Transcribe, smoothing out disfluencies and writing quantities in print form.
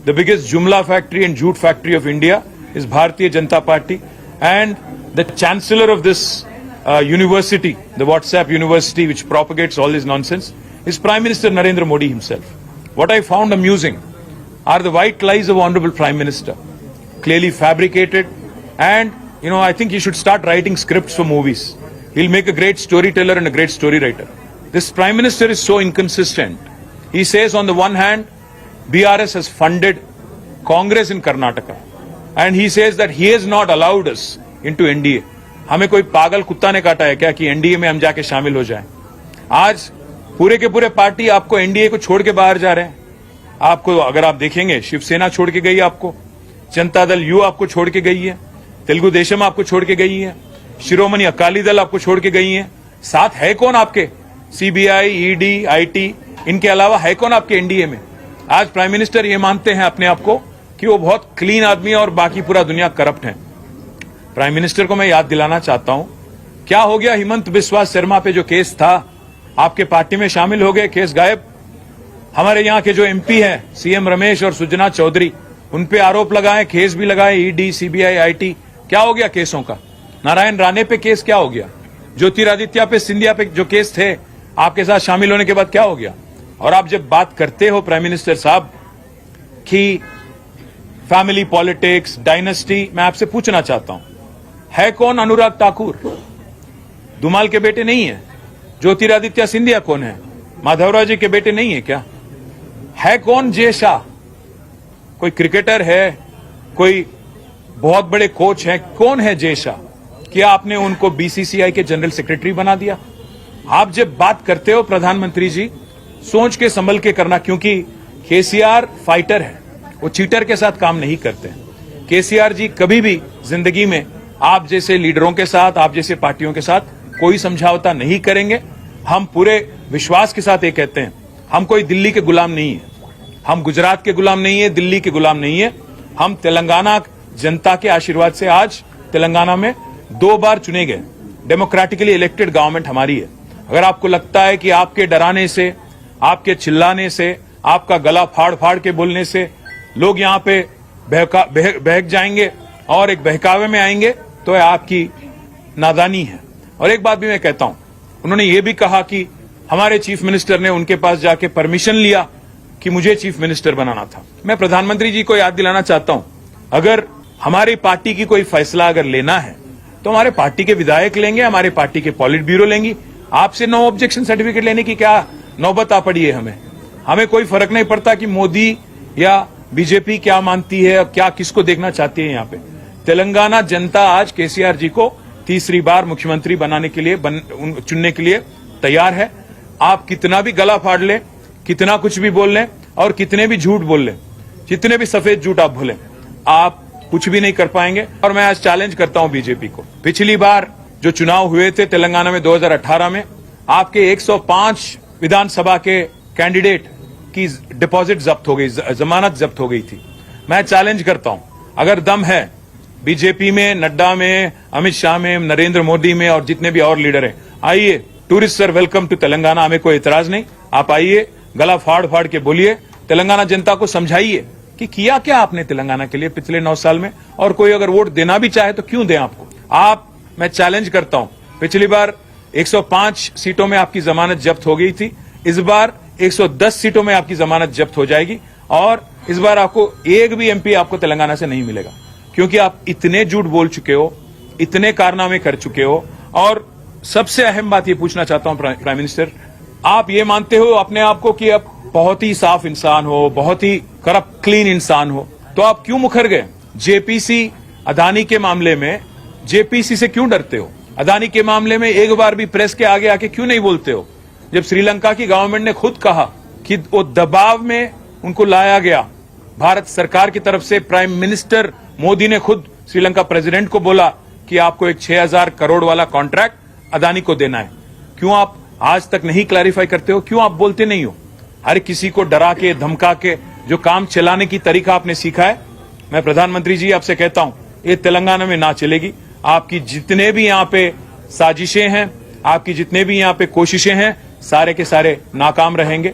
the biggest Jumla factory and jute factory of India is Bharatiya Janata Party, and the chancellor of this university, the WhatsApp university which propagates all this nonsense, is Prime Minister Narendra Modi himself. What I found amusing are the white lies of Honorable Prime Minister, clearly fabricated, and I think he should start writing scripts for movies. He'll make a great storyteller and a great story writer. This Prime Minister is so inconsistent. He says on the one hand, BRS has funded Congress in Karnataka, and he says that he has not allowed us into NDA. हमें कोई पागल कुत्ता ने काटा है क्या कि NDA में हम जाके शामिल हो जाएं? आज पूरे के पूरे पार्टी आपको एनडीए को छोड़ के बाहर जा रहे हैं. आपको अगर आप देखेंगे, शिवसेना छोड़ के गई, आपको जनता दल यू आपको छोड़ के गई है, तेलुगु देशम आपको छोड़ के गई है, शिरोमणि अकाली दल आपको छोड़ के गई है. साथ है कौन आपके? सीबीआई, ईडी, आईटी, इनके अलावा है कौन आपके एनडीए में? आज प्राइम मिनिस्टर ये मानते हैं अपने आप को कि वो बहुत क्लीन आदमी है और बाकी पूरा दुनिया करप्ट है. प्राइम मिनिस्टर को मैं याद दिलाना चाहता हूं, क्या हो गया हिमंत बिस्वा शर्मा पे जो केस था, आपके पार्टी में शामिल हो गए, केस गायब. हमारे यहां के जो एमपी हैं, सीएम रमेश और सुजना चौधरी, उन पे आरोप लगाए, केस भी लगाए, ईडी, सीबीआई, आईटी. क्या हो गया केसों का? नारायण राणे पे केस क्या हो गया? ज्योतिरादित्य पे, सिंधिया पे जो केस थे, आपके साथ शामिल होने के बाद क्या हो गया? और आप जब बात करते हो प्राइम मिनिस्टर साहब कि फैमिली पॉलिटिक्स, डायनेस्टी, मैं आपसे पूछना चाहता हूं, है कौन अनुराग ठाकुर? धुमाल के बेटे नहीं है? ज्योतिरादित्य सिंधिया कौन है? माधवराव जी के बेटे नहीं है क्या? है कौन जय शाह? कोई क्रिकेटर है? कोई बहुत बड़े कोच हैं? कौन है जय शाह? क्या आपने उनको बीसीसीआई के जनरल सेक्रेटरी बना दिया? आप जब बात करते हो प्रधानमंत्री जी, सोच के संभल के करना, क्योंकि केसीआर फाइटर है, वो चीटर के साथ काम नहीं करते. केसीआर जी कभी भी जिंदगी में आप जैसे लीडरों के साथ, आप जैसे पार्टियों के साथ कोई समझौता नहीं करेंगे. हम पूरे विश्वास के साथ ये कहते हैं, हम कोई दिल्ली के गुलाम नहीं है, हम गुजरात के गुलाम नहीं है, दिल्ली के गुलाम नहीं है. हम तेलंगाना जनता के आशीर्वाद से आज तेलंगाना में 2 बार चुने गए. डेमोक्रेटिकली इलेक्टेड गवर्नमेंट हमारी है. अगर आपको लगता है कि आपके डराने से, आपके चिल्लाने से, आपका गला फाड़ फाड़ के बोलने से लोग यहां पे बहक जाएंगे और एक बहकावे में आएंगे, तो आपकी नादानी है. और एक बात भी मैं कहता हूं, उन्होंने ये भी कहा कि हमारे चीफ मिनिस्टर ने उनके पास जाके परमिशन लिया कि मुझे चीफ मिनिस्टर बनाना था. मैं प्रधानमंत्री जी को याद दिलाना चाहता हूं, अगर हमारी पार्टी की कोई फैसला अगर लेना है तो हमारे पार्टी के विधायक लेंगे, हमारे पार्टी के पॉलिट ब्यूरो लेंगी. आपसे नो ऑब्जेक्शन सर्टिफिकेट लेने की क्या नौबत आ पड़ी है? हमें कोई फर्क नहीं पड़ता कि मोदी या बीजेपी क्या मानती है, क्या किसको देखना चाहती है. यहां पे तेलंगाना जनता आज केसीआर जी को तीसरी बार मुख्यमंत्री बनाने के लिए, चुनने के लिए तैयार है. आप कितना भी गला फाड़ लें, कितना कुछ भी बोल लें और कितने भी झूठ बोल लें, जितने भी सफेद झूठ आप बोलें, आप कुछ भी नहीं कर पाएंगे. और मैं आज चैलेंज करता हूं बीजेपी को. पिछली बार जो चुनाव हुए थे तेलंगाना में 2018 में, आपके 105 विधानसभा के कैंडिडेट की डिपॉजिट जब्त हो गई, जमानत जब्त हो गई थी. मैं चैलेंज करता हूं, अगर दम है बीजेपी में, नड्डा में, अमित शाह में, नरेंद्र मोदी में और जितने भी और लीडर हैं, आइए. Tourist sir, welcome to Telangana. हमें कोई इतराज नहीं, आप आइए, गला फाड़ फाड़ के बोलिए, तेलंगाना जनता को समझाइए कि किया क्या आपने तेलंगाना के लिए पिछले 9 साल में. और कोई अगर वोट देना भी चाहे तो क्यों दें आपको. मैं चैलेंज करता हूं, पिछली बार 105 सीटों में आपकी जमानत जब्त हो गई थी, इस बार 110 सीटों में आपकी जमानत जब्त हो जाएगी. और इस बार आपको एक भी एमपी आपको तेलंगाना से नहीं मिलेगा, क्योंकि आप इतने झूठ बोल चुके हो, इतने कारनामे कर चुके हो. और सबसे अहम बात ये पूछना चाहता हूं प्राइम मिनिस्टर, आप ये मानते हो अपने आप को कि आप बहुत ही साफ इंसान हो, बहुत ही करप्ट क्लीन इंसान हो, तो आप क्यों मुखर गए? जेपीसी अदानी के मामले में जेपीसी से क्यों डरते हो? अदानी के मामले में एक बार भी प्रेस के आगे आके क्यों नहीं बोलते हो? जब श्रीलंका की गवर्नमेंट ने खुद कहा कि वो दबाव में उनको लाया गया, भारत सरकार की तरफ से प्राइम मिनिस्टर मोदी ने खुद श्रीलंका प्रेसिडेंट को बोला कि आपको एक 6000 करोड़ वाला कॉन्ट्रैक्ट अदानी को देना है. क्यों आप आज तक नहीं क्लैरिफाई करते हो? क्यों आप बोलते नहीं हो? हर किसी को डरा के, धमका के जो काम चलाने की तरीका आपने सीखा है, मैं प्रधानमंत्री जी आपसे कहता हूं, ये तेलंगाना में ना चलेगी. आपकी जितने भी यहां पे साजिशें हैं, आपकी जितने भी यहां पे कोशिशें हैं, सारे के सारे नाकाम रहेंगे.